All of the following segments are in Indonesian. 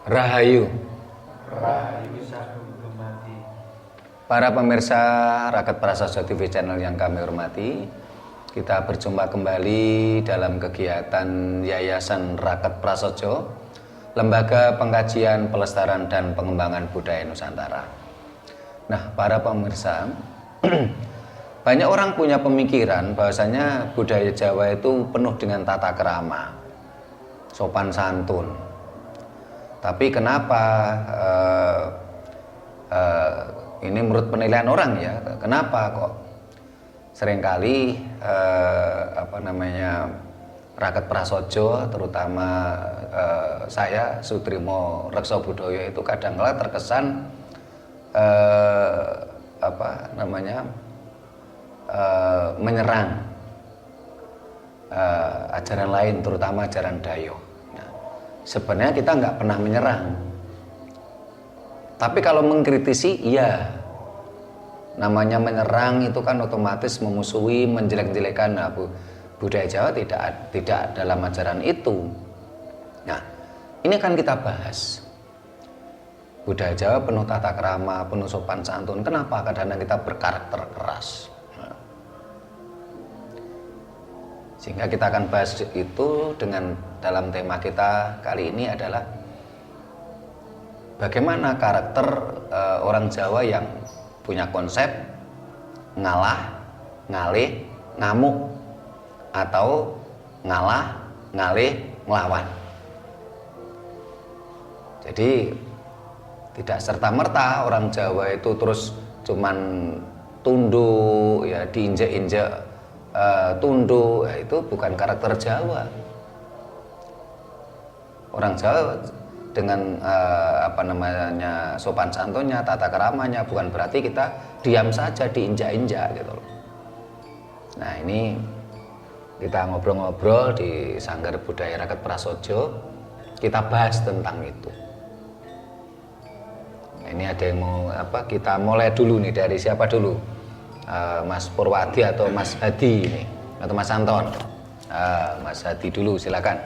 Rahayu. Rahayu sagung dumadi. Para pemirsa Raket Prasaja TV channel yang kami hormati, kita berjumpa kembali dalam kegiatan Yayasan Raket Prasaja, Lembaga Pengkajian, Pelestarian dan Pengembangan Budaya Nusantara. Nah, para pemirsa, banyak orang punya pemikiran bahwasanya budaya Jawa itu penuh dengan tata krama, sopan santun. Tapi kenapa ini menurut penilaian orang ya, kenapa kok seringkali Raket Prasaja, terutama saya Sutrimo Reksobudoyo itu kadang-kala terkesan menyerang ajaran lain, terutama ajaran Dayo. Nah, sebenarnya kita nggak pernah menyerang, tapi kalau mengkritisi, iya. Namanya menyerang itu kan otomatis memusuhi, menjelek-jelekan. Nah, budaya Jawa tidak dalam ajaran itu. Nah, ini kan kita bahas. Budaya Jawa penuh tata krama, penuh sopan santun. Kenapa kadang-kadang kita berkarakter keras? Nah, sehingga kita akan bahas itu dengan dalam tema kita kali ini adalah bagaimana karakter orang Jawa yang punya konsep ngalah, ngalih, ngamuk, atau ngalah, ngalih, ngelawan. Jadi tidak serta-merta orang Jawa itu terus cuman tunduk, ya diinjek-injek, tunduk, ya, itu bukan karakter Jawa. Orang Jawa dengan sopan santunnya, tata keramanya, bukan berarti kita diam saja diinjak-injak gitu loh. Nah, ini kita ngobrol-ngobrol di Sanggar Budaya Raket Prasaja, kita bahas tentang itu. Nah, ini ada yang mau kita mulai dulu nih, dari siapa dulu? Mas Purwadi atau Mas Hadi ini, atau Mas Anton? Mas Hadi dulu, silakan.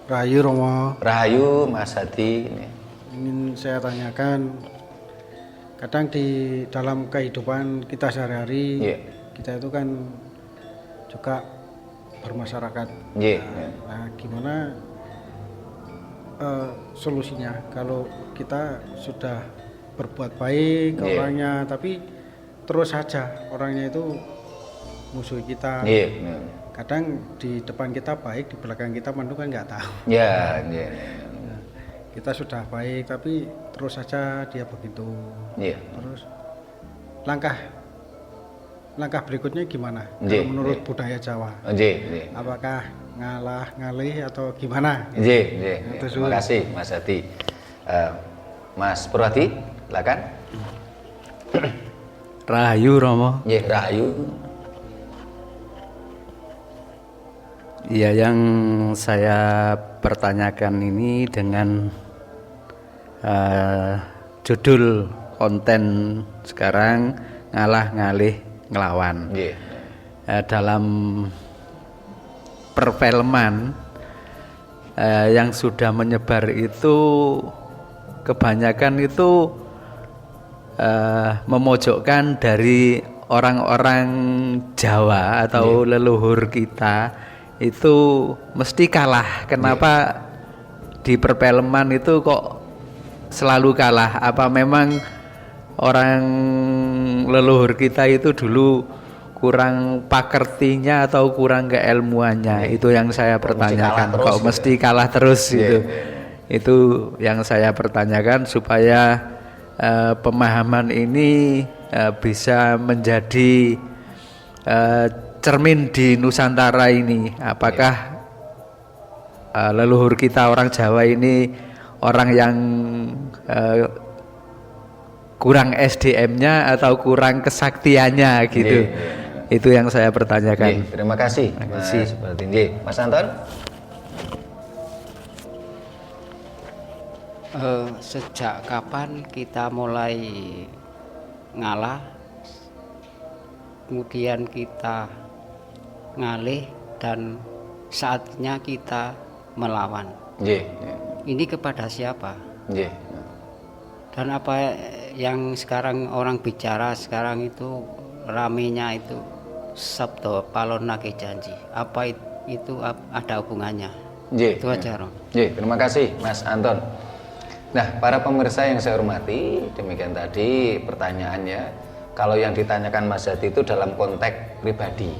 Rahayu Romo. Rahayu Mas Hadi ini. Ingin saya tanyakan, kadang di dalam kehidupan kita sehari-hari, kita itu kan juga bermasyarakat. Nah, gimana solusinya kalau kita sudah berbuat baik ke orangnya, tapi terus saja orangnya itu musuh kita. Kadang di depan kita baik, di belakang kita mandu kan nggak tahu. Nah, kita sudah baik, tapi terus saja dia begitu. Terus langkah berikutnya gimana? Kalau menurut budaya Jawa, apakah ngalah, ngalih atau gimana? Terima kasih Mas Hadi. Mas Purwadi, silakan. Rahayu Romo. Rahayu. Ya, yang saya pertanyakan ini dengan judul konten sekarang ngalah, ngalih, ngelawan. Dalam perfilman yang sudah menyebar itu kebanyakan itu memojokkan dari orang-orang Jawa atau leluhur kita itu mesti kalah. Kenapa di perfilman itu kok selalu kalah? Apa memang orang leluhur kita itu dulu kurang pakertinya atau kurang keilmuannya? Itu yang saya pertanyakan. Kok mesti kalah terus gitu? Itu yang saya pertanyakan supaya pemahaman ini bisa menjadi cermin di Nusantara ini. Apakah leluhur kita orang Jawa ini orang yang kurang SDM-nya atau kurang kesaktiannya gitu? Itu yang saya pertanyakan. Terima kasih. Mas Anton. Sejak kapan kita mulai ngalah, kemudian kita ngalih, dan saatnya kita melawan? ini kepada siapa? Nggih. Dan apa yang sekarang orang bicara sekarang itu ramenya itu sabdo palonake janji. Apa itu ada hubungannya? Nggih. Itu aja, Ron. Nggih, terima kasih Mas Anton. Nah, para pemirsa yang saya hormati, demikian tadi pertanyaannya. Kalau yang ditanyakan Mas Hadi itu dalam konteks pribadi.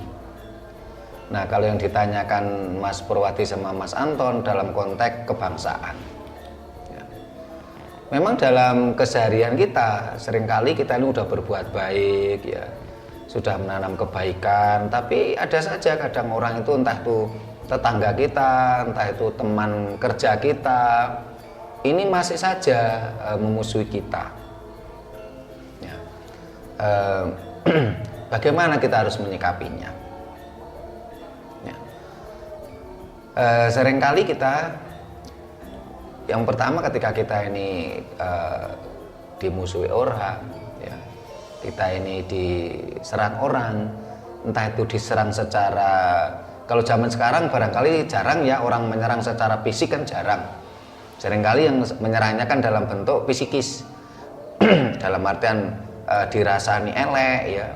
Nah, kalau yang ditanyakan Mas Purwati sama Mas Anton dalam konteks kebangsaan. Ya. Memang dalam keseharian kita, seringkali kita ini udah berbuat baik, ya, sudah menanam kebaikan, tapi ada saja kadang orang itu entah itu tetangga kita, entah itu teman kerja kita, ini masih saja memusuhi kita. Ya. Bagaimana kita harus menyikapinya? Ya. Seringkali kita, yang pertama ketika kita ini dimusuhi orang, ya, kita ini diserang orang, entah itu diserang secara, kalau zaman sekarang barangkali jarang ya orang menyerang secara fisik, kan jarang. Seringkali yang menyerangnya kan dalam bentuk psikis, dalam artian dirasani elek, ya,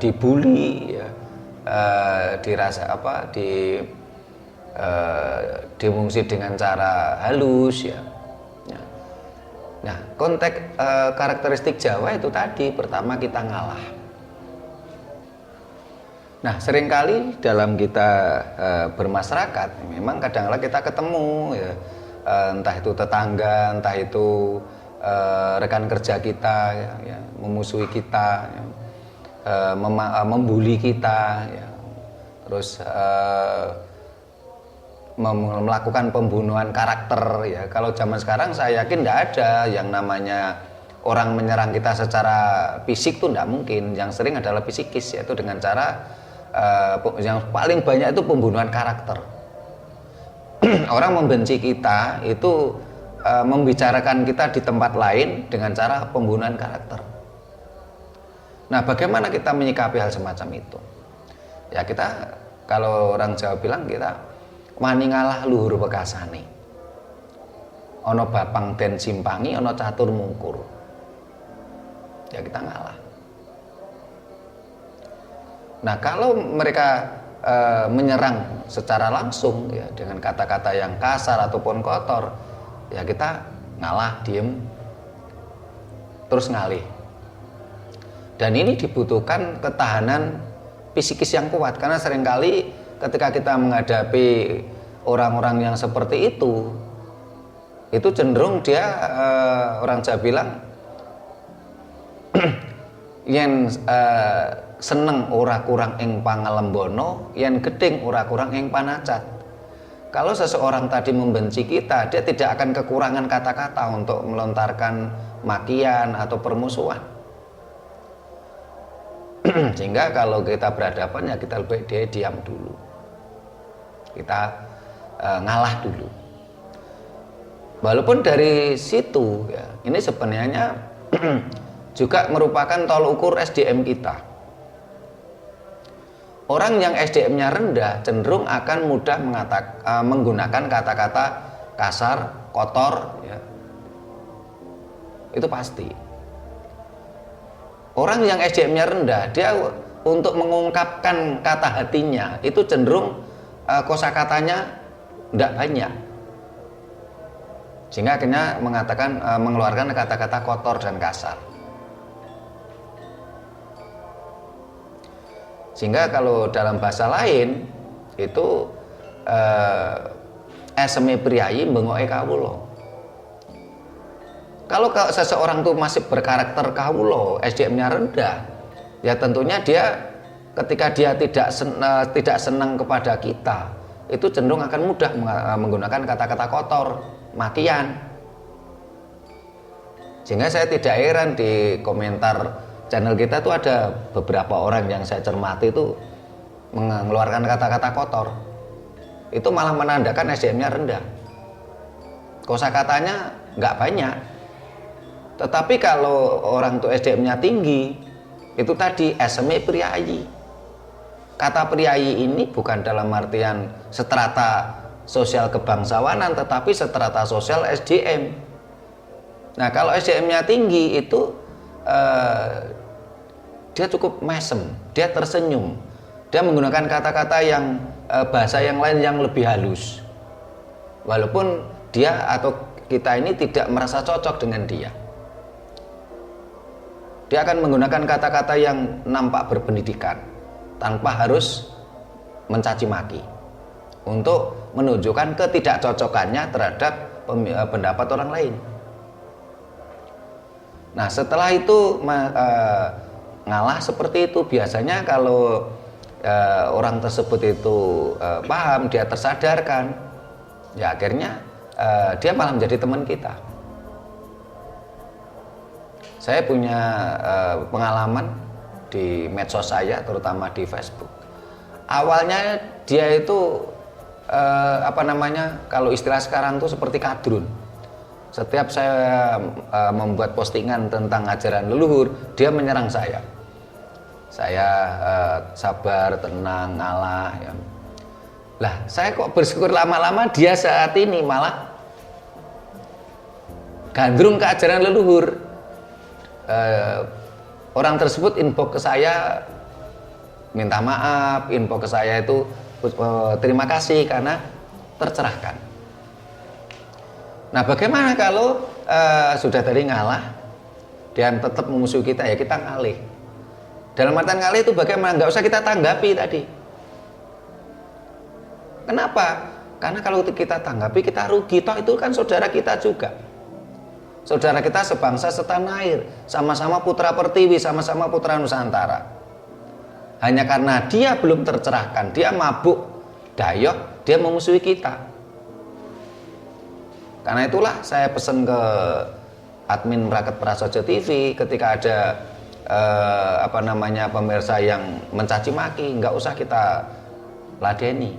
dibully, ya, dirasa apa, dimungsi dengan cara halus, ya. Nah, konteks karakteristik Jawa itu tadi, pertama kita ngalah. Nah, seringkali dalam kita bermasyarakat, memang kadang-kadang kita ketemu, ya, entah itu tetangga, entah itu rekan kerja kita, ya, memusuhi kita, ya, membuli kita, ya, terus melakukan pembunuhan karakter, ya. Kalau zaman sekarang saya yakin tidak ada yang namanya orang menyerang kita secara fisik, tuh tidak mungkin. Yang sering adalah psikis, yaitu dengan cara yang paling banyak itu pembunuhan karakter. Orang membenci kita itu membicarakan kita di tempat lain dengan cara pembunuhan karakter. Nah, bagaimana kita menyikapi hal semacam itu? Ya, kita, kalau orang Jawa bilang, kita wani ngalah luhur bekasane. Ono bapang den simpangi, ono catur mungkur. Ya, kita ngalah. Nah, kalau mereka menyerang secara langsung, ya, dengan kata-kata yang kasar ataupun kotor, ya kita ngalah, diem, terus ngalih. Dan ini dibutuhkan ketahanan psikis yang kuat, karena seringkali ketika kita menghadapi orang-orang yang seperti itu cenderung dia, orang Jawa bilang, yen seneng ora kurang ing pangalembono, yen gedeng ora kurang ing panacat. Kalau seseorang tadi membenci kita, dia tidak akan kekurangan kata-kata untuk melontarkan makian atau permusuhan. Sehingga kalau kita berhadapan, ya kita lebih diam dulu, kita ngalah dulu. Walaupun dari situ, ya, ini sebenarnya juga merupakan tol ukur SDM kita. Orang yang SDM-nya rendah cenderung akan mudah menggunakan kata-kata kasar, kotor, ya. Itu pasti. Orang yang SDM-nya rendah, dia untuk mengungkapkan kata hatinya itu cenderung kosakatanya tidak banyak, sehingga akhirnya mengeluarkan kata-kata kotor dan kasar. Sehingga kalau dalam bahasa lain itu eseme priyayi bengoke kawula. Kalau seseorang itu masih berkarakter kawula, SDM-nya rendah, ya tentunya dia ketika dia tidak senang kepada kita, itu cenderung akan mudah menggunakan kata-kata kotor, makian. Sehingga saya tidak heran di komentar channel kita tuh ada beberapa orang yang saya cermati itu mengeluarkan kata-kata kotor. Itu malah menandakan SDM-nya rendah. Kosakatanya nggak banyak. Tetapi kalau orang tuh SDM-nya tinggi, itu tadi eseme priyayi. Kata priyayi ini bukan dalam artian seterata sosial kebangsawanan, tetapi strata sosial SDM. Nah, kalau SDM-nya tinggi itu dia cukup mesem, dia tersenyum, dia menggunakan kata-kata yang bahasa yang lain yang lebih halus, walaupun dia atau kita ini tidak merasa cocok dengan dia. Dia akan menggunakan kata-kata yang nampak berpendidikan tanpa harus mencaci maki untuk menunjukkan ketidakcocokannya terhadap pendapat orang lain. Nah, setelah itu ngalah seperti itu, biasanya kalau orang tersebut itu paham, dia tersadarkan, ya akhirnya dia malah menjadi teman kita. Saya punya pengalaman di medsos saya, terutama di Facebook. Awalnya dia itu kalau istilah sekarang tuh seperti kadrun. Setiap saya membuat postingan tentang ajaran leluhur, dia menyerang saya. Saya sabar, tenang, ngalah. Ya. Lah, saya kok bersyukur lama-lama dia saat ini malah gandrung ke ajaran leluhur. Orang tersebut inbox ke saya minta maaf, inbox ke saya itu terima kasih karena tercerahkan. Nah, bagaimana kalau sudah tadi ngalah dan tetap memusuhi kita, ya kita ngalih. Dalam artian ngalih itu bagaimana? Nggak usah kita tanggapi tadi. Kenapa? Karena kalau kita tanggapi kita rugi, toh itu kan saudara kita juga. Saudara kita sebangsa setanah air, sama-sama putra pertiwi, sama-sama putra Nusantara. Hanya karena dia belum tercerahkan, dia mabuk, dayok, dia memusuhi kita. Karena itulah saya pesan ke admin Raket Prasaja TV, ketika ada pemirsa yang mencaci maki, nggak usah kita ladeni.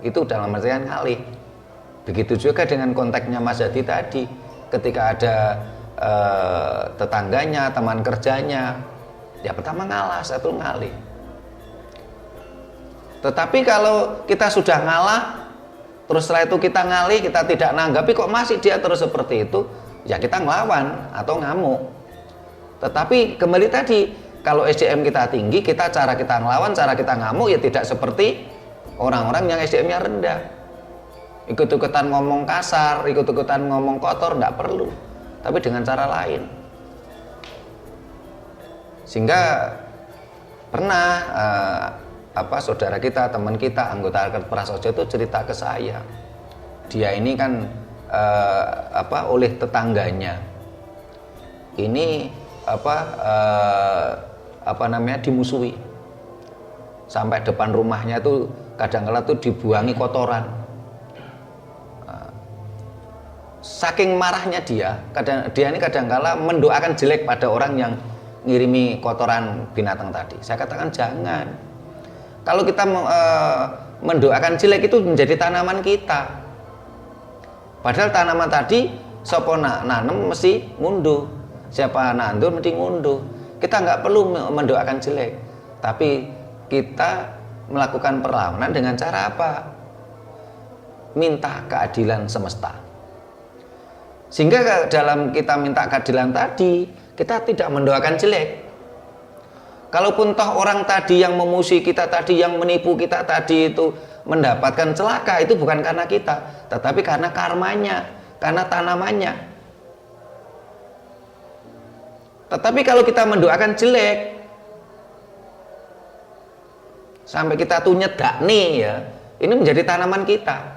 Itu dalam artian ngalih. Begitu juga dengan konteksnya Mas Hadi tadi. Ketika ada tetangganya, teman kerjanya, ya pertama ngalah, satu ngalih. Tetapi kalau kita sudah ngalah, terus setelah itu kita ngalih, kita tidak nanggapi, kok masih dia terus seperti itu, ya kita ngelawan atau ngamuk. Tetapi kembali tadi, kalau SDM kita tinggi, cara kita ngelawan, cara kita ngamuk ya tidak seperti orang-orang yang SDM-nya rendah. Ikut-ikutan ngomong kasar, ikut-ikutan ngomong kotor, tidak perlu, tapi dengan cara lain. Sehingga pernah saudara kita, teman kita, anggota Raket Prasaja itu cerita ke saya, dia ini kan oleh tetangganya ini dimusuhi, sampai depan rumahnya tuh kadang-kala tuh dibuangi kotoran. Saking marahnya dia ini kadang-kala mendoakan jelek pada orang yang ngirimi kotoran binatang tadi. Saya katakan jangan. Kalau kita mendoakan jelek itu menjadi tanaman kita. Padahal tanaman tadi sapa nanem mesti ngunduh. Siapa nandur mesti ngunduh. Kita nggak perlu mendoakan jelek, tapi kita melakukan perlawanan dengan cara apa? Minta keadilan semesta. Sehingga dalam kita minta keadilan tadi, kita tidak mendoakan jelek. Kalaupun toh orang tadi yang memusuhi kita tadi, yang menipu kita tadi itu mendapatkan celaka, itu bukan karena kita, tetapi karena karmanya, karena tanamannya. Tetapi kalau kita mendoakan jelek, sampai kita tuh nyedak nih ya, ini menjadi tanaman kita.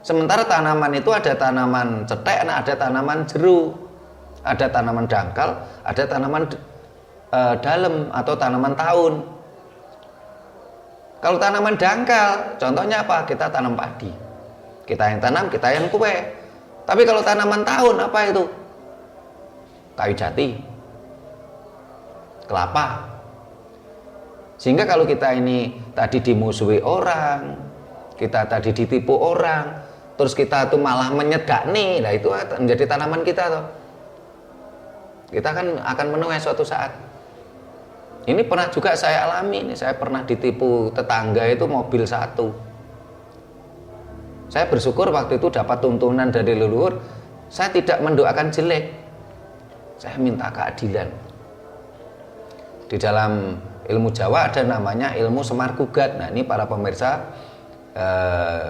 Sementara tanaman itu ada tanaman cetek, ada tanaman jeru, ada tanaman dangkal, ada tanaman dalam atau tanaman tahun. Kalau tanaman dangkal, contohnya apa? Kita tanam padi, kita yang tanam, kita yang kue. Tapi kalau tanaman tahun apa itu? Kayu jati, kelapa. Sehingga kalau kita ini tadi dimusuhi orang, kita tadi ditipu orang, terus kita tuh malah menyedak nih, nah itu menjadi tanaman kita tuh. Kita kan akan menuai suatu saat. Ini pernah juga saya alami, saya pernah ditipu tetangga itu mobil satu. Saya bersyukur waktu itu dapat tuntunan dari leluhur. Saya tidak mendoakan jelek, saya minta keadilan. Di dalam ilmu Jawa ada namanya ilmu Semar Gugat. Nah, ini para pemirsa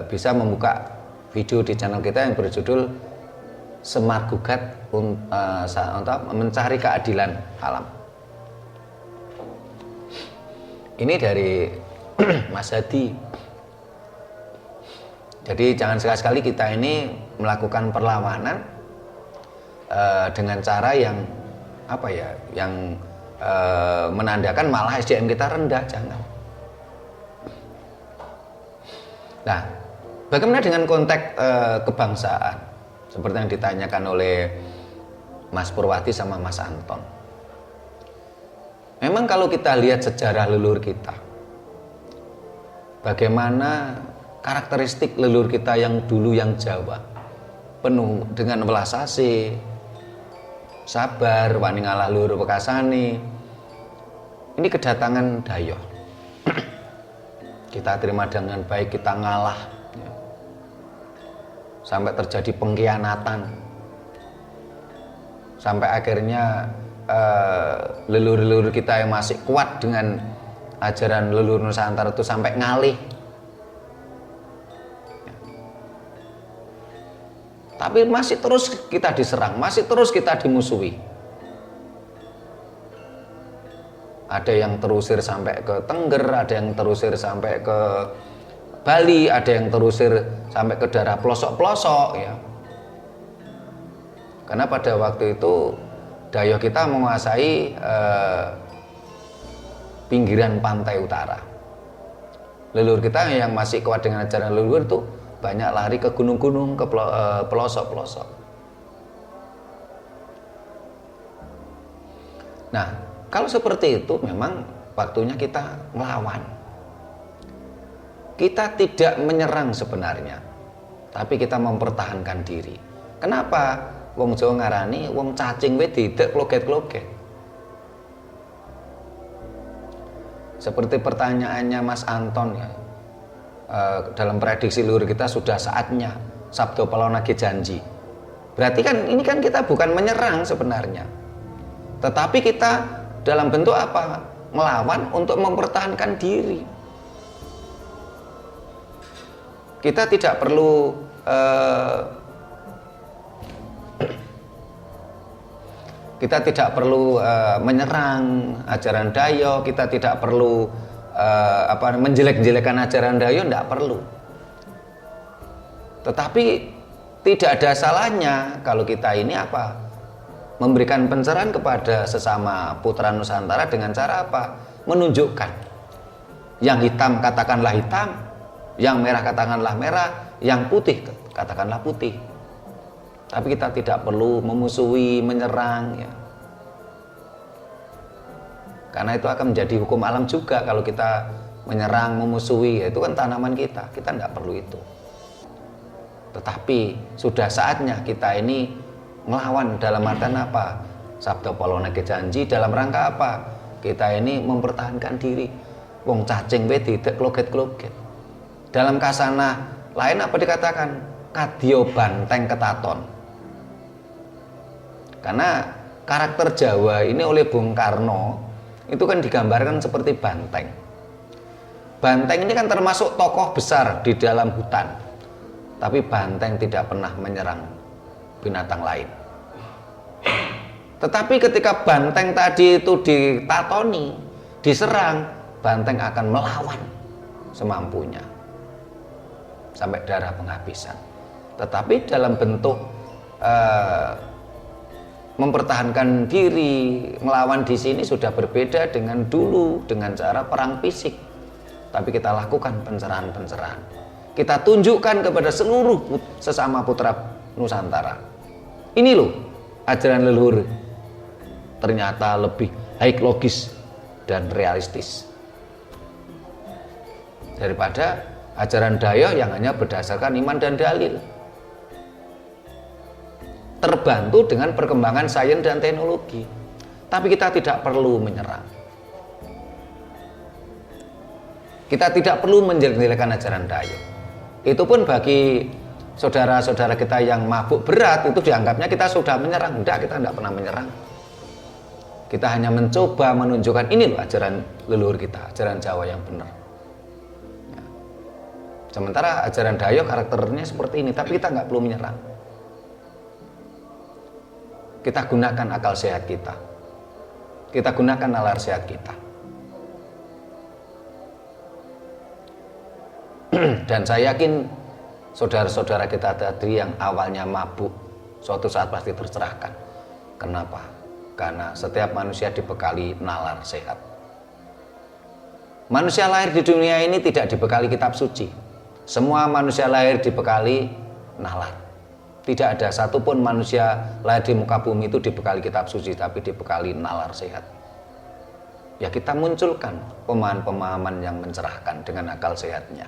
bisa membuka video di channel kita yang berjudul Semar Gugat untuk mencari keadilan alam. Ini dari Mas Hadi. Jadi jangan sekali-sekali kita ini melakukan perlawanan dengan cara yang apa ya, yang menandakan malah SDM kita rendah, jangan. Nah, bagaimana dengan konteks kebangsaan? Seperti yang ditanyakan oleh Mas Purwati sama Mas Anton. Memang kalau kita lihat sejarah leluhur kita, bagaimana karakteristik leluhur kita yang dulu yang Jawa, penuh dengan welas asih, sabar, wani ngalah luhur wekasane. Ini kedatangan Dayo. Kita terima dengan baik, kita ngalah. Sampai terjadi pengkhianatan. Sampai akhirnya leluhur-leluhur kita yang masih kuat dengan ajaran leluhur Nusantara itu sampai ngalih. Tapi masih terus kita diserang, masih terus kita dimusuhi. Ada yang terusir sampai ke Tengger, ada yang terusir sampai ke Bali, ada yang terusir sampai ke daerah pelosok-pelosok ya. Karena pada waktu itu Dayo kita menguasai pinggiran pantai utara. Leluhur kita yang masih kuat dengan ajaran leluhur itu banyak lari ke gunung-gunung, ke pelosok-pelosok. Nah, kalau seperti itu memang waktunya kita melawan. Kita tidak menyerang sebenarnya, tapi kita mempertahankan diri. Kenapa? Wong Jawa ngarani wong cacing we didek kloget-kloget. Seperti pertanyaannya Mas Anton ya. Dalam prediksi leluhur kita sudah saatnya Sabdo Palonage janji. Berarti kan ini kan kita bukan menyerang sebenarnya, tetapi kita dalam bentuk apa? Melawan untuk mempertahankan diri. Kita tidak perlu menyerang ajaran Dayo, kita tidak perlu menjelek-jelekan ajaran Dayo, tidak perlu. Tetapi tidak ada salahnya kalau kita ini memberikan pencerahan kepada sesama putra Nusantara dengan cara apa? Menunjukkan yang hitam katakanlah hitam, yang merah katakanlah merah, yang putih katakanlah putih. Tapi kita tidak perlu memusuhi, menyerang ya. Karena itu akan menjadi hukum alam juga kalau kita menyerang, memusuhi, ya itu kan tanaman kita tidak perlu itu. Tetapi sudah saatnya kita ini melawan dalam artian apa? Sabdo Palonage janji dalam rangka apa? Kita ini mempertahankan diri. Wong cacing we didek kloget-kloget. Dalam kasana lain apa dikatakan? Kadya banteng ketaton. Karena karakter Jawa ini oleh Bung Karno itu kan digambarkan seperti banteng. Banteng ini kan termasuk tokoh besar di dalam hutan. Tapi banteng tidak pernah menyerang binatang lain. Tetapi ketika banteng tadi itu ditatoni, diserang, banteng akan melawan semampunya sampai darah penghabisan. Tetapi dalam bentuk mempertahankan diri, melawan di sini sudah berbeda dengan dulu, dengan cara perang fisik. Tapi kita lakukan pencerahan-pencerahan. Kita tunjukkan kepada seluruh sesama putra Nusantara. Ini loh ajaran leluhur. Ternyata lebih high logis dan realistis daripada ajaran Dayo yang hanya berdasarkan iman dan dalil. Terbantu dengan perkembangan sains dan teknologi, tapi kita tidak perlu menyerang. Kita tidak perlu menjelek-jelekan ajaran Dayo. Itu pun bagi saudara-saudara kita yang mabuk berat itu dianggapnya kita sudah menyerang. Enggak, kita tidak pernah menyerang. Kita hanya mencoba menunjukkan ini loh ajaran leluhur kita, ajaran Jawa yang benar. Ya. Sementara ajaran Dayo karakternya seperti ini, tapi kita nggak perlu menyerang. Kita gunakan akal sehat kita. Kita gunakan nalar sehat kita. Dan saya yakin saudara-saudara kita tadi yang awalnya mabuk suatu saat pasti tercerahkan. Kenapa? Karena setiap manusia dibekali nalar sehat. Manusia lahir di dunia ini tidak dibekali kitab suci. Semua manusia lahir dibekali nalar. Tidak ada satupun manusia lahir di muka bumi itu dibekali kitab suci, tapi dibekali nalar sehat. Ya kita munculkan pemahaman-pemahaman yang mencerahkan dengan akal sehatnya.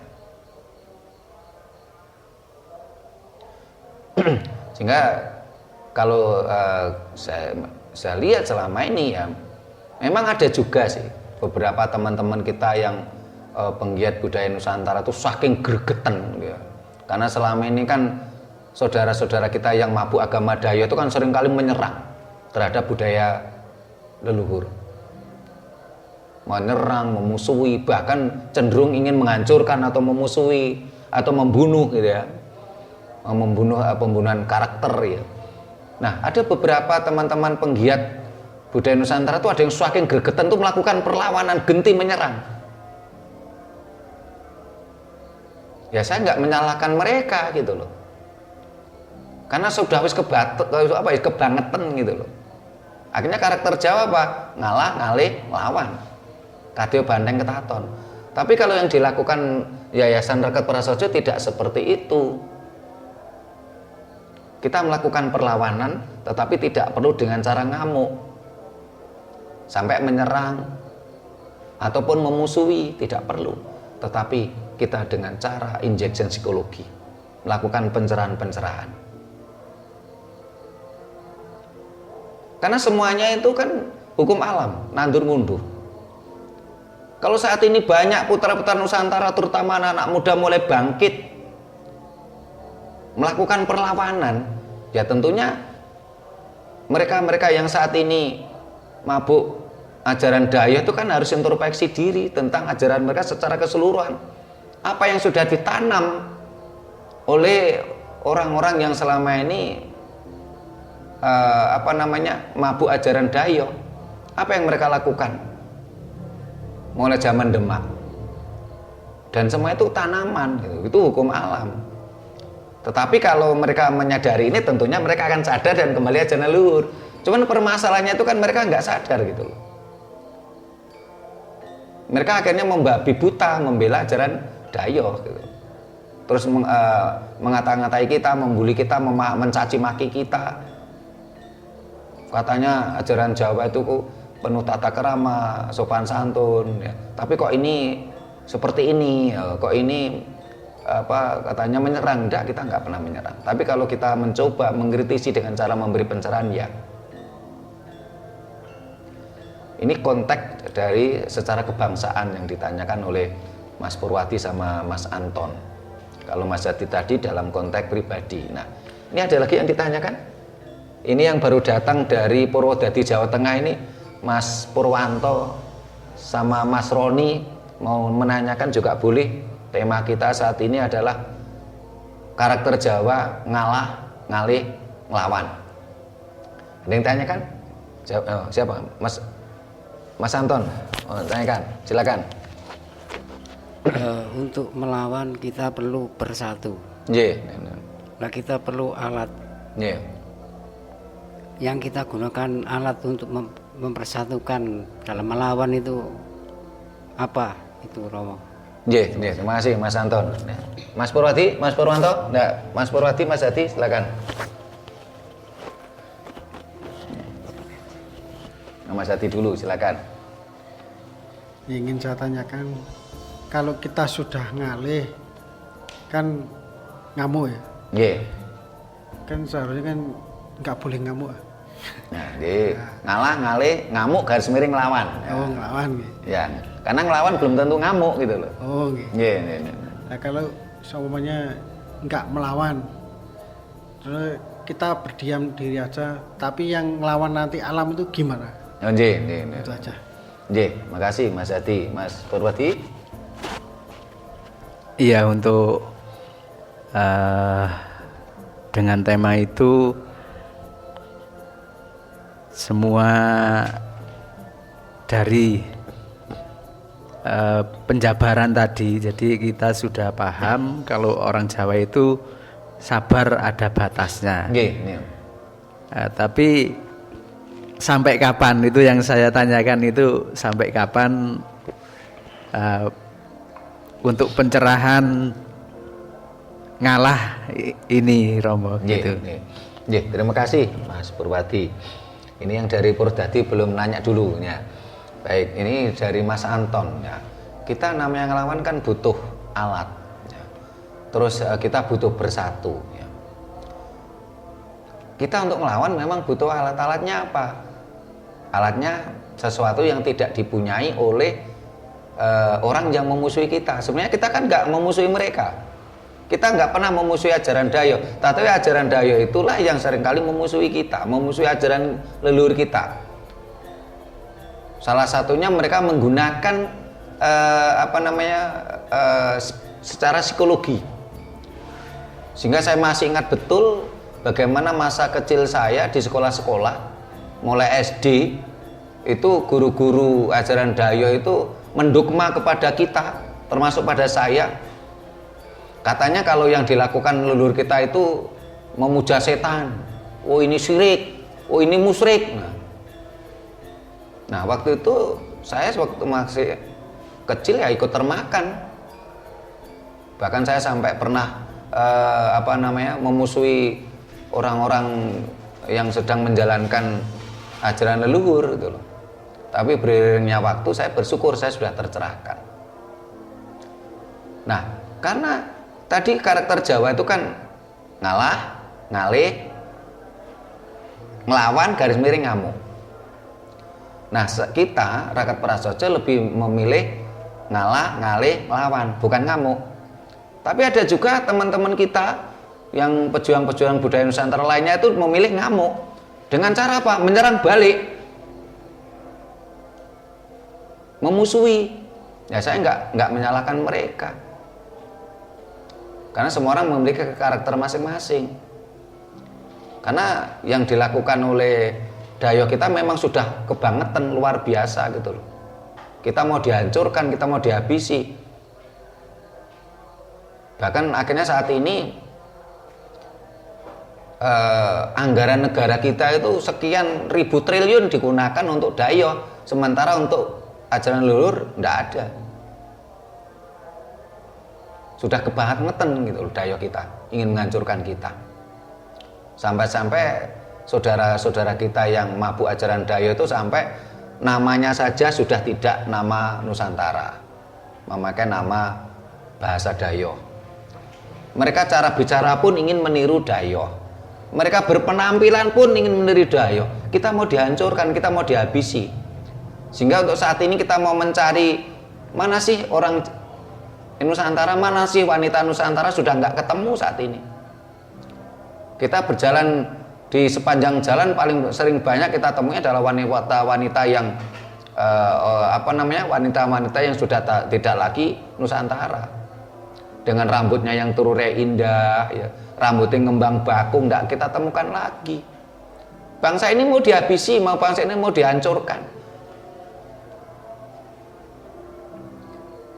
Sehingga kalau saya lihat selama ini ya memang ada juga sih beberapa teman-teman kita yang penggiat budaya Nusantara itu saking gregetan ya. Karena selama ini kan saudara-saudara kita yang mabuk agama Dayo itu kan seringkali menyerang terhadap budaya leluhur, menyerang, memusuhi, bahkan cenderung ingin menghancurkan atau memusuhi atau membunuh gitu ya, pembunuhan karakter ya. Nah, ada beberapa teman-teman penggiat budaya Nusantara itu ada yang saking gregetan tuh melakukan perlawanan, genti menyerang. Ya saya nggak menyalahkan mereka gitu loh. Karena sudah wis kebangetan gitu loh. Akhirnya karakter Jawa apa? Ngalah, ngalih, lawan. Kadeo bandeng ketaton. Tapi kalau yang dilakukan Yayasan Rakat Prasaja tidak seperti itu. Kita melakukan perlawanan tetapi tidak perlu dengan cara ngamuk sampai menyerang ataupun memusuhi, tidak perlu, tetapi kita dengan cara injection psikologi melakukan pencerahan-pencerahan, karena semuanya itu kan hukum alam, nandur ngunduh. Kalau saat ini banyak putra-putra Nusantara terutama anak-anak muda mulai bangkit melakukan perlawanan, ya tentunya mereka-mereka yang saat ini mabuk ajaran Dayo itu kan harus introspeksi diri tentang ajaran mereka secara keseluruhan. Apa yang sudah ditanam oleh orang-orang yang selama ini mabuk ajaran Dayo, apa yang mereka lakukan mulai zaman Demak, dan semua itu tanaman gitu. Itu hukum alam. Tetapi kalau mereka menyadari ini tentunya mereka akan sadar dan kembali ajaran leluhur. Cuman permasalahannya itu kan mereka nggak sadar gitu loh. Mereka akhirnya membabi buta membela ajaran Dayo gitu. Terus mengata-ngatai kita, membuli kita, mencaci maki kita. Katanya ajaran Jawa itu penuh tata kerama, sopan santun ya. Tapi kok ini seperti ini ya, kok ini katanya menyerang. Enggak, kita nggak pernah menyerang. Tapi kalau kita mencoba mengkritisi dengan cara memberi pencerahan ya. Ini konteks dari secara kebangsaan yang ditanyakan oleh Mas Purwadi sama Mas Anton. Kalau Mas Jati tadi dalam konteks pribadi. Nah, ini ada lagi yang ditanyakan. Ini yang baru datang dari Purwodadi Jawa Tengah ini, Mas Purwanto sama Mas Roni mau menanyakan juga boleh. Tema kita saat ini adalah karakter Jawa ngalah, ngalih, ngelawan. Ada yang tanyakan? Siapa? Mas Anton, tanyakan, silakan. Untuk melawan kita perlu bersatu. Yeah. Nah, kita perlu alat. Yeah. Yang kita gunakan alat untuk mempersatukan dalam melawan itu apa? Itu Romo. Terima kasih Mas Anton. Mas Purwadi, Mas Purwanto, Mas Purwadi, Mas Jati, silakan. Mas Jati dulu, silakan. Ingin saya tanyakan, kalau kita sudah ngalih, kan ngamuk ya? Yeah. Kan seharusnya kan nggak boleh ngamuk. Nah, jadi ngalah, ngalih, ngamuk, garis miring ngelawan. Ya. Oh, ngelawan gitu. Ya, karena ngelawan belum tentu ngamuk gitu loh. Oh gitu. Yeah. Nah, kalau seumpamanya nggak melawan, terus kita berdiam diri aja, tapi yang ngelawan nanti alam itu gimana? Oh, nggih, nggih, nggih. Itu aja. Nggih, makasih Mas Adi. Mas Purwadi. Iya, untuk dengan tema itu semua dari penjabaran tadi, jadi kita sudah paham kalau orang Jawa itu sabar ada batasnya. Nggih, nggih. Tapi sampai kapan itu yang saya tanyakan, itu sampai kapan untuk pencerahan ngalah ini Romo gitu. Nggih, terima kasih Mas Purwadi. Ini yang dari Purwadi belum nanya dulu ya. Baik, ini dari Mas Anton ya. Kita namanya ngelawan kan butuh alat ya. Terus kita butuh bersatu ya. Kita untuk melawan memang butuh alat-alatnya apa? Alatnya sesuatu yang tidak dipunyai oleh orang yang memusuhi kita. Sebenarnya kita kan nggak memusuhi mereka. Kita nggak pernah memusuhi ajaran Dayo. Tapi ajaran Dayo itulah yang seringkali memusuhi kita, memusuhi ajaran leluhur kita. Salah satunya mereka menggunakan secara psikologi. Sehingga saya masih ingat betul bagaimana masa kecil saya di sekolah-sekolah, mulai SD itu guru-guru ajaran Dayo itu mendogma kepada kita, termasuk pada saya. Katanya kalau yang dilakukan leluhur kita itu memuja setan, oh ini syirik, oh ini musyrik. Nah waktu itu saya waktu masih kecil ya ikut termakan. Bahkan saya sampai pernah memusuhi orang-orang yang sedang menjalankan ajaran leluhur gitu loh. Tapi beriringnya waktu saya bersyukur saya sudah tercerahkan. Nah, karena tadi karakter Jawa itu kan ngalah, ngalih, ngelawan, garis miring, ngamuk. Nah, kita Rakat Prasaja lebih memilih ngalah, ngalih, ngelawan, bukan ngamuk. Tapi ada juga teman-teman kita yang pejuang-pejuang budaya Nusantara lainnya itu memilih ngamuk. Dengan cara apa? Menyerang balik, memusuhi. Ya saya nggak menyalahkan mereka, karena semua orang memiliki karakter masing-masing. Karena yang dilakukan oleh Dayo kita memang sudah kebangetan, luar biasa gitu loh. Kita mau dihancurkan, kita mau dihabisi. Bahkan akhirnya saat ini anggaran negara kita itu sekian ribu triliun digunakan untuk Dayo, sementara untuk ajaran leluhur enggak ada. Sudah kebangetan gitu loh Dayo kita, ingin menghancurkan kita. Sampai-sampai saudara-saudara kita yang mabuk ajaran Dayo itu sampai namanya saja sudah tidak nama Nusantara, memakai nama bahasa Dayo. Mereka cara bicara pun ingin meniru Dayo. Mereka berpenampilan pun ingin meniru Dayo. Kita mau dihancurkan, kita mau dihabisi. Sehingga untuk saat ini kita mau mencari mana sih orang Nusantara, mana sih wanita Nusantara, sudah nggak ketemu saat ini. Kita berjalan di sepanjang jalan, paling sering banyak kita temui adalah wanita-wanita yang wanita-wanita yang sudah tidak lagi Nusantara, dengan rambutnya yang turure indah, ya, rambutnya ngembang bakung, nggak kita temukan lagi. Bangsa ini mau dihabisi, bangsa ini mau dihancurkan.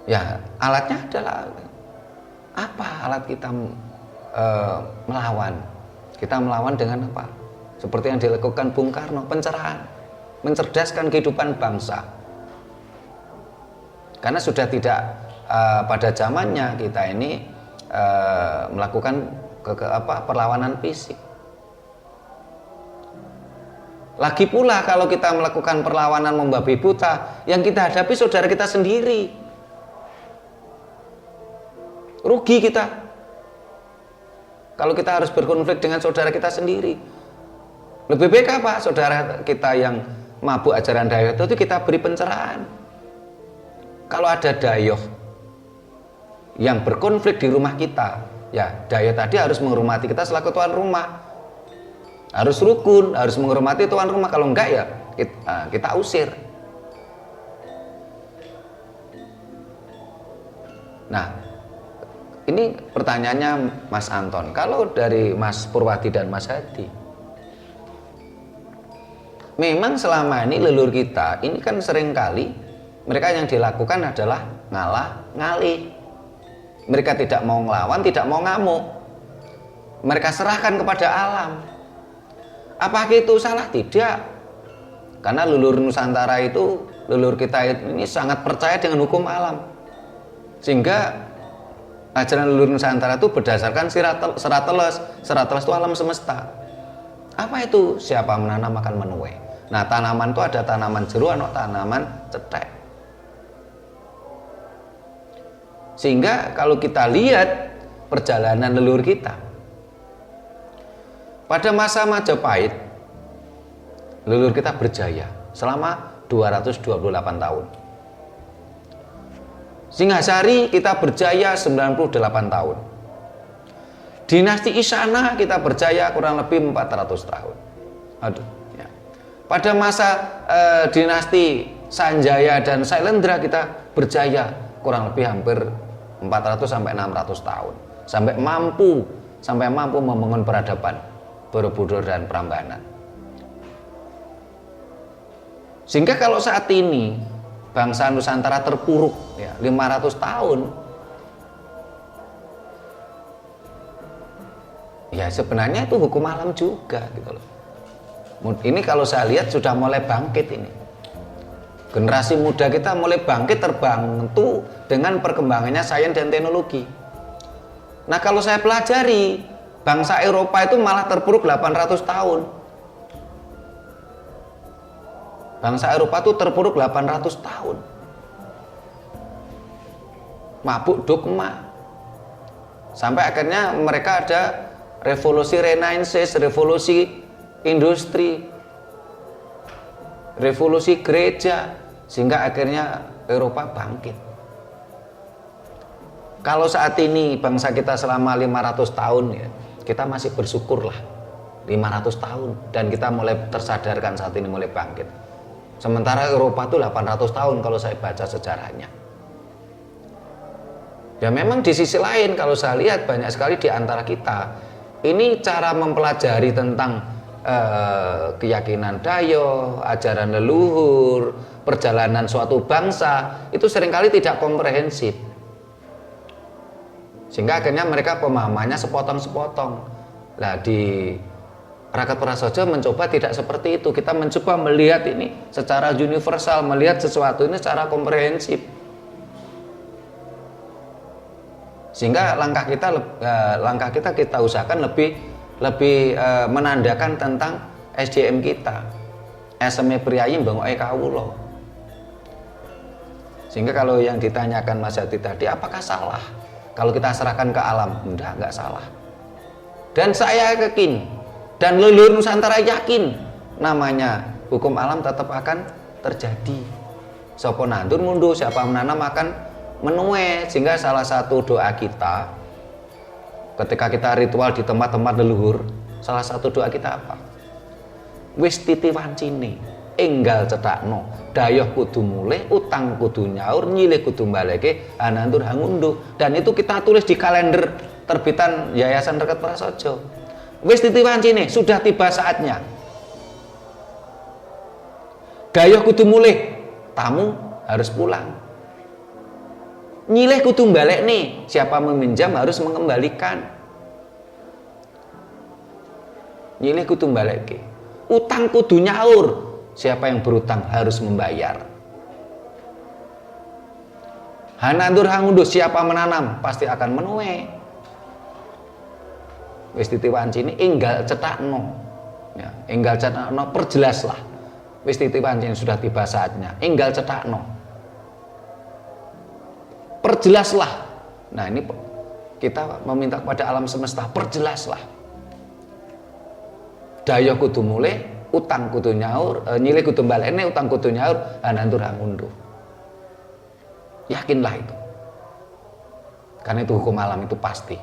Ya alatnya adalah apa? Alat kita melawan. Kita melawan dengan apa? Seperti yang dilakukan Bung Karno, pencerahan, mencerdaskan kehidupan bangsa. Karena sudah tidak pada zamannya kita ini melakukan perlawanan fisik. Lagi pula kalau kita melakukan perlawanan membabi buta, yang kita hadapi saudara kita sendiri. Rugi kita kalau kita harus berkonflik dengan saudara kita sendiri. Lebih baik apa? Saudara kita yang mabuk ajaran Dayo itu kita beri pencerahan. Kalau ada Dayo yang berkonflik di rumah kita, ya daya tadi harus menghormati kita selaku tuan rumah, harus rukun, harus menghormati tuan rumah. Kalau enggak ya kita usir. Nah, ini pertanyaannya Mas Anton. Kalau dari Mas Purwadi dan Mas Hadi, memang selama ini leluhur kita ini kan seringkali mereka yang dilakukan adalah ngalah ngalih. Mereka tidak mau ngelawan, tidak mau ngamuk. Mereka serahkan kepada alam. Apakah itu salah? Tidak. Karena leluhur Nusantara itu, leluhur kita ini sangat percaya dengan hukum alam. Sehingga ajaran leluhur Nusantara itu berdasarkan serat teles. Serat teles itu alam semesta. Apa itu? Siapa menanam akan menuai. Nah, tanaman itu ada tanaman jeru, ada tanaman cetek. Sehingga kalau kita lihat perjalanan leluhur kita, pada masa Majapahit leluhur kita berjaya selama 228 tahun. Singhasari kita berjaya 98 tahun. Dinasti Isana kita berjaya kurang lebih 400 tahun. Aduh, ya. Pada masa dinasti Sanjaya dan Sailendra kita berjaya kurang lebih hampir 400 sampai 600 tahun. Sampai mampu membangun peradaban Borobudur dan Prambanan. Sehingga kalau saat ini bangsa Nusantara terpuruk ya 500 tahun, ya sebenarnya itu hukum alam juga gitu loh. Ini kalau saya lihat sudah mulai bangkit ini. Generasi muda kita mulai bangkit, terbantu dengan perkembangannya sains dan teknologi. Nah, kalau saya pelajari, bangsa Eropa itu malah terpuruk 800 tahun. Bangsa Eropa itu terpuruk 800 tahun. Mabuk dogma. Sampai akhirnya mereka ada revolusi Renaissance, revolusi industri, revolusi gereja, sehingga akhirnya Eropa bangkit. Kalau saat ini bangsa kita selama 500 tahun ya, kita masih bersyukurlah 500 tahun dan kita mulai tersadarkan saat ini mulai bangkit. Sementara Eropa itu 800 tahun kalau saya baca sejarahnya. Ya memang di sisi lain kalau saya lihat banyak sekali di antara kita ini cara mempelajari tentang keyakinan Dayo, ajaran leluhur, perjalanan suatu bangsa itu seringkali tidak komprehensif. Sehingga akhirnya mereka pemahamannya sepotong-sepotong. Nah, di Rakat Prasaja mencoba tidak seperti itu. Kita mencoba melihat ini secara universal, melihat sesuatu ini secara komprehensif. Sehingga langkah kita usahakan lebih menandakan tentang SDM kita. SME priayi bangoke kawula. Sehingga kalau yang ditanyakan Mas Hadi tadi, apakah salah kalau kita serahkan ke alam? Enggak salah. Dan saya yakin, dan leluhur Nusantara yakin, namanya hukum alam tetap akan terjadi. Sapa nandur mundur, siapa menanam akan menuai. Sehingga salah satu doa kita ketika kita ritual di tempat-tempat leluhur, salah satu doa kita apa? Wis titi wancine, enggal cetakno, dayoh kudu mulih, utang kudu nyaur, nyilih kudu baleke, anandur hangunduh. Dan itu kita tulis di kalender terbitan Yayasan Rakat Prasaja. Wis titi wancine, sudah tiba saatnya. Dayoh kudu mulih, tamu harus pulang. Nyilih kudu balik nih, siapa meminjam harus mengembalikan. Nyilih kudu balik. Utang kudu nyaur, siapa yang berutang harus membayar. Hanandur hangunduh, siapa menanam pasti akan menuai. Wis titi wancine enggal cetakno. Ya, enggal cetakno, perjelaslah. Wis titi wancine sudah tiba saatnya, enggal cetakno. Perjelaslah. Nah, ini kita meminta kepada alam semesta, perjelaslah. Dayoh kudu mulih, utang kudu nyaur, nyilih kudu balene, utang kudu nyaur, hanandur hangunduh. Yakinlah itu. Karena itu hukum alam itu pasti.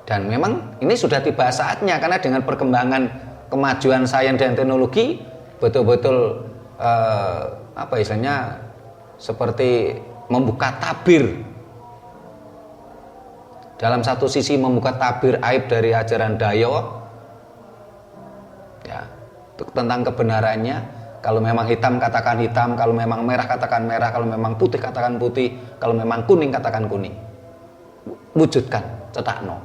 Dan memang ini sudah tiba saatnya, karena dengan perkembangan kemajuan sains dan teknologi betul-betul apa istilahnya seperti membuka tabir. Dalam satu sisi membuka tabir aib dari ajaran Dayo, ya, tentang kebenarannya. Kalau memang hitam katakan hitam, kalau memang merah katakan merah, kalau memang putih katakan putih, kalau memang kuning katakan kuning. Wujudkan, cetakno.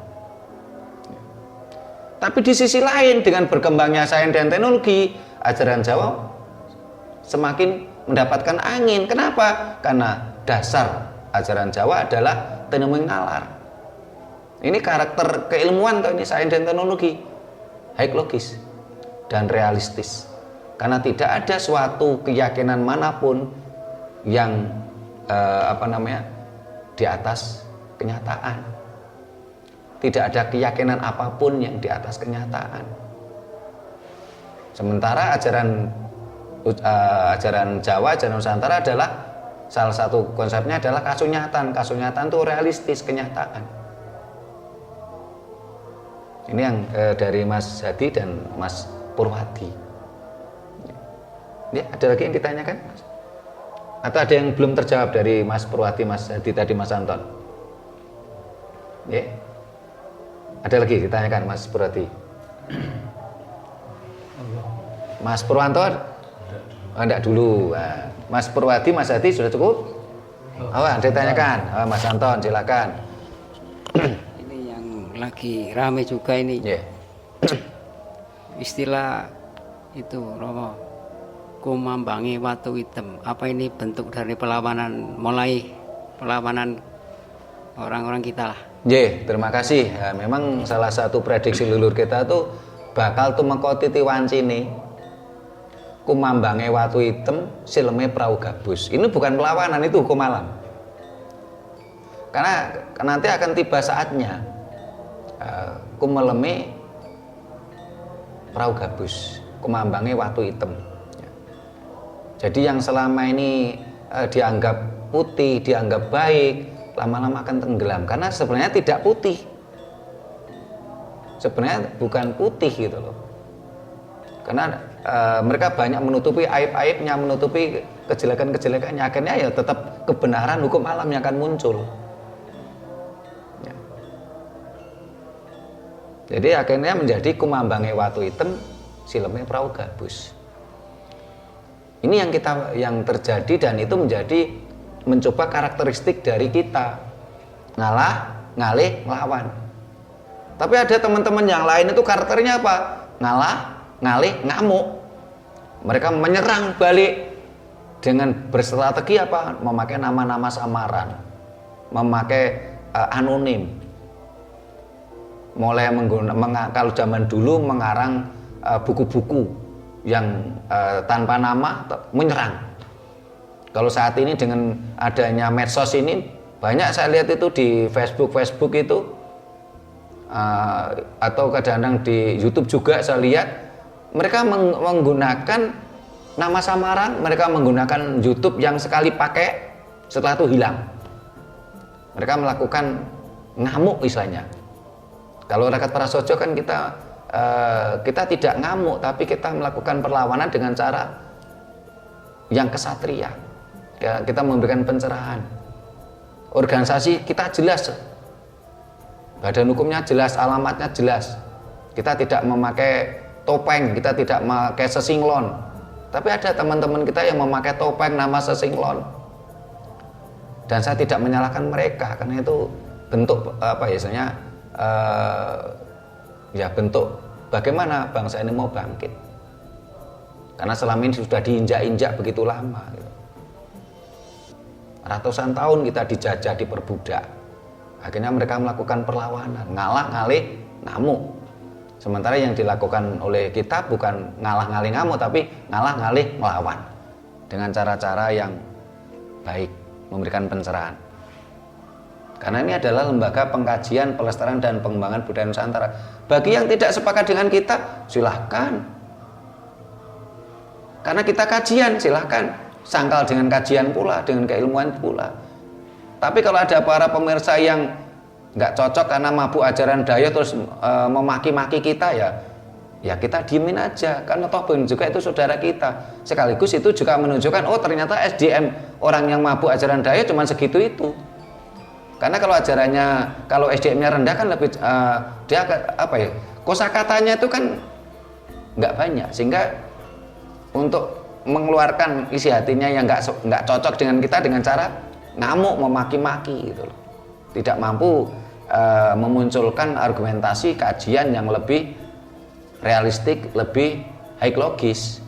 Tapi di sisi lain dengan berkembangnya sains dan teknologi, ajaran Jawa semakin mendapatkan angin. Kenapa? Karena dasar ajaran Jawa adalah tenemu ngalar. Ini karakter keilmuan tuh, ini sains dan teknologi. Baik logis dan realistis. Karena tidak ada suatu keyakinan manapun yang di atas kenyataan. Tidak ada keyakinan apapun yang di atas kenyataan. Sementara ajaran Jawa, ajaran Nusantara adalah salah satu konsepnya adalah kasunyatan. Kasunyatan itu realistis, kenyataan. Ini yang dari Mas Hadi dan Mas Purwadi. Ya, ada lagi yang ditanyakan? Atau ada yang belum terjawab dari Mas Purwadi, Mas Hadi tadi, Mas Anton? Ya. Ada lagi ditanyakan Mas Purwadi? Mas Purwanto? Enggak dulu. Nah, Mas Purwadi, Mas Hadi sudah cukup? Oh, ada ditanyakan. Mas Anton silakan. Ini yang lagi rame juga ini. Yeah. Istilah itu Romo, kumambangi watu hitam. Apa ini bentuk dari perlawanan, mulai perlawanan orang-orang kita lah? Terima kasih. Ya, memang salah satu prediksi leluhur kita tuh bakal tumeka titi wancine. Kumambange watu hitam, sileme prau gabus. Ini bukan perlawanan, itu hukum alam. Karena nanti akan tiba saatnya kumeleme prau gabus, kumambange watu hitam. Jadi yang selama ini dianggap putih, dianggap baik, lama-lama akan tenggelam, karena sebenarnya tidak putih, sebenarnya bukan putih gitu loh, karena mereka banyak menutupi aib-aibnya, menutupi kejelekan-kejelekannya, akhirnya ya tetap kebenaran hukum alam yang akan muncul ya. Jadi akhirnya menjadi kumambange watu hitam, sileme prau gabus. Ini yang terjadi, dan itu menjadi mencoba karakteristik dari kita, ngalah, ngalih, ngelawan. Tapi ada teman-teman yang lain itu karakternya apa? Ngalah, ngalih, ngamuk. Mereka menyerang balik dengan berstrategi apa? Memakai nama-nama samaran, memakai anonim. Mulai kalau zaman dulu mengarang buku-buku yang tanpa nama, menyerang. Kalau saat ini dengan adanya medsos ini, banyak saya lihat itu di Facebook itu, atau kadang-kadang di YouTube juga saya lihat, mereka menggunakan nama samaran, mereka menggunakan YouTube yang sekali pakai, setelah itu hilang. Mereka melakukan ngamuk istilahnya. Kalau Rakat Prasojo kan kita tidak ngamuk, tapi kita melakukan perlawanan dengan cara yang kesatria. Kita memberikan pencerahan. Organisasi kita jelas, badan hukumnya jelas, alamatnya jelas. Kita tidak memakai topeng, kita tidak memakai sesinglon. Tapi ada teman-teman kita yang memakai topeng nama sesinglon. Dan saya tidak menyalahkan mereka, karena itu bentuk bentuk bagaimana bangsa ini mau bangkit. Karena selama ini sudah diinjak-injak begitu lama gitu. Ratusan tahun kita dijajah, diperbudak. Akhirnya mereka melakukan perlawanan, ngalah, ngalih, ngamuk. Sementara yang dilakukan oleh kita bukan ngalah, ngalih, ngamuk, tapi ngalah, ngalih, melawan. Dengan cara-cara yang baik, memberikan pencerahan. Karena ini adalah lembaga pengkajian, pelestarian, dan pengembangan budaya Nusantara. Bagi yang tidak sepakat dengan kita, silahkan. Karena kita kajian, silahkan. sangkal dengan kajian pula, dengan keilmuan pula. Tapi kalau ada para pemirsa yang nggak cocok karena mabuk ajaran daya terus memaki-maki kita, ya kita diemin aja, karena toh juga itu saudara kita. Sekaligus itu juga menunjukkan, oh ternyata SDM orang yang mabuk ajaran daya cuma segitu itu. Karena kalau ajarannya, kalau SDM-nya rendah kan lebih dia apa ya, kosakatanya itu kan nggak banyak, sehingga untuk mengeluarkan isi hatinya yang nggak cocok dengan kita dengan cara ngamuk, memaki-maki gitu loh. Tidak mampu memunculkan argumentasi kajian yang lebih realistik, lebih high logis.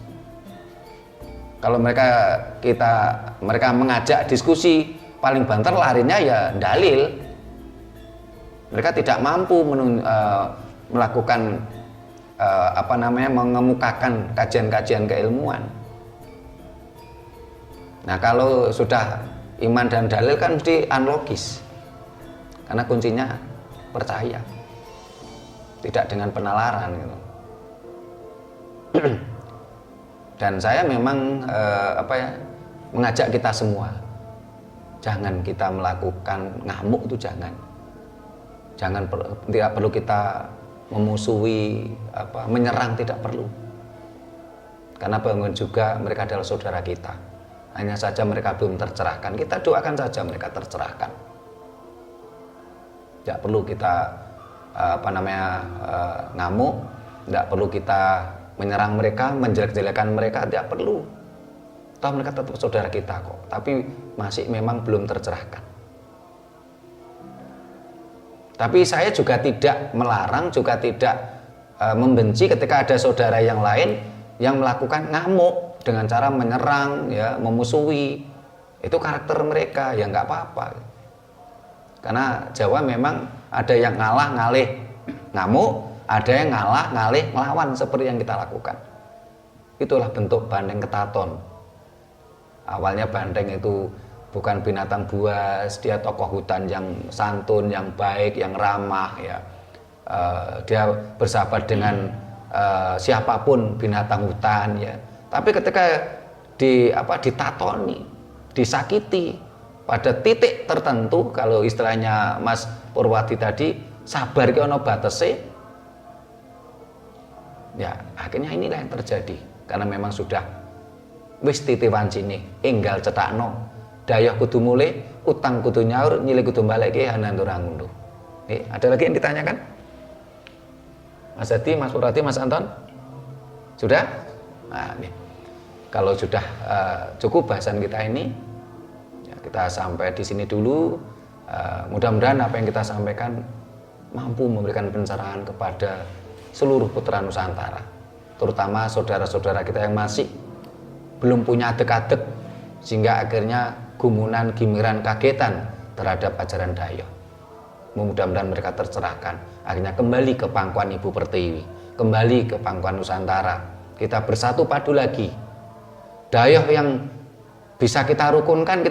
Kalau mereka mengajak diskusi, paling banter larinya ya dalil. Mereka tidak mampu melakukan mengemukakan kajian-kajian keilmuan. Nah, kalau sudah iman dan dalil kan mesti unlogis, karena kuncinya percaya, tidak dengan penalaran gitu. Dan saya memang mengajak kita semua, jangan kita melakukan ngamuk itu, tidak perlu kita memusuhi, menyerang, tidak perlu, karena bangun juga mereka adalah saudara kita. Hanya saja mereka belum tercerahkan, kita doakan saja mereka tercerahkan. Tidak perlu kita ngamuk, tidak perlu kita menyerang mereka, menjelek-jelekan mereka, tidak perlu. Toh mereka tetap saudara kita kok, tapi masih memang belum tercerahkan. Tapi saya juga tidak melarang, juga tidak membenci ketika ada saudara yang lain yang melakukan ngamuk dengan cara menyerang, ya, memusuhi. Itu karakter mereka, ya nggak apa-apa. Karena Jawa memang ada yang ngalah ngalih ngamuk, ada yang ngalah ngalih melawan seperti yang kita lakukan. Itulah bentuk Bandeng Ketaton. Awalnya Bandeng itu bukan binatang buas, dia tokoh hutan yang santun, yang baik, yang ramah, ya. Dia bersahabat dengan siapapun binatang hutan, ya. Tapi ketika ditatoni, disakiti pada titik tertentu, kalau istilahnya Mas Purwadi tadi, sabar ki ono batese, ya akhirnya inilah yang terjadi. Karena memang sudah wis titi wancine enggal cetakno, dayah kudu mulih, utang kudu nyaur, nyilih kudu balekke hanantura ngunduh. Ada lagi yang ditanyakan? Mas Hadi, Mas Purwadi, Mas Anton? Sudah? Nah, nih. Kalau sudah cukup bahasan kita ini, ya, kita sampai di sini dulu. Mudah-mudahan apa yang kita sampaikan mampu memberikan pencerahan kepada seluruh putra Nusantara, terutama saudara-saudara kita yang masih belum punya adek-adek, sehingga akhirnya gumunan, gimiran, kagetan terhadap ajaran daya. Mudah-mudahan mereka tercerahkan, akhirnya kembali ke pangkuan Ibu Pertiwi, kembali ke pangkuan Nusantara. Kita bersatu padu lagi. Dayah yang bisa kita rukunkan,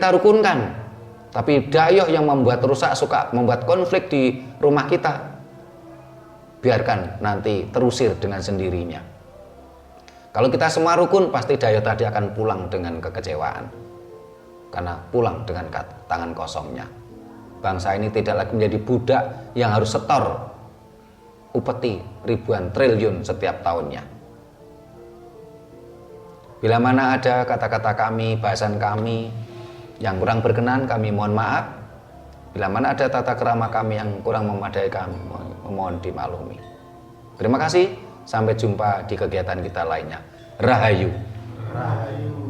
tapi dayah yang membuat rusak, suka membuat konflik di rumah kita, biarkan nanti terusir dengan sendirinya. Kalau kita semua rukun, pasti dayah tadi akan pulang dengan kekecewaan, karena pulang dengan tangan kosongnya. Bangsa ini tidak lagi menjadi budak yang harus setor upeti ribuan triliun setiap tahunnya. Bila mana ada kata-kata kami, bahasan kami yang kurang berkenan, kami mohon maaf. Bila mana ada tata kerama kami yang kurang memadai, kami mohon dimaklumi. Terima kasih, sampai jumpa di kegiatan kita lainnya. Rahayu. Rahayu.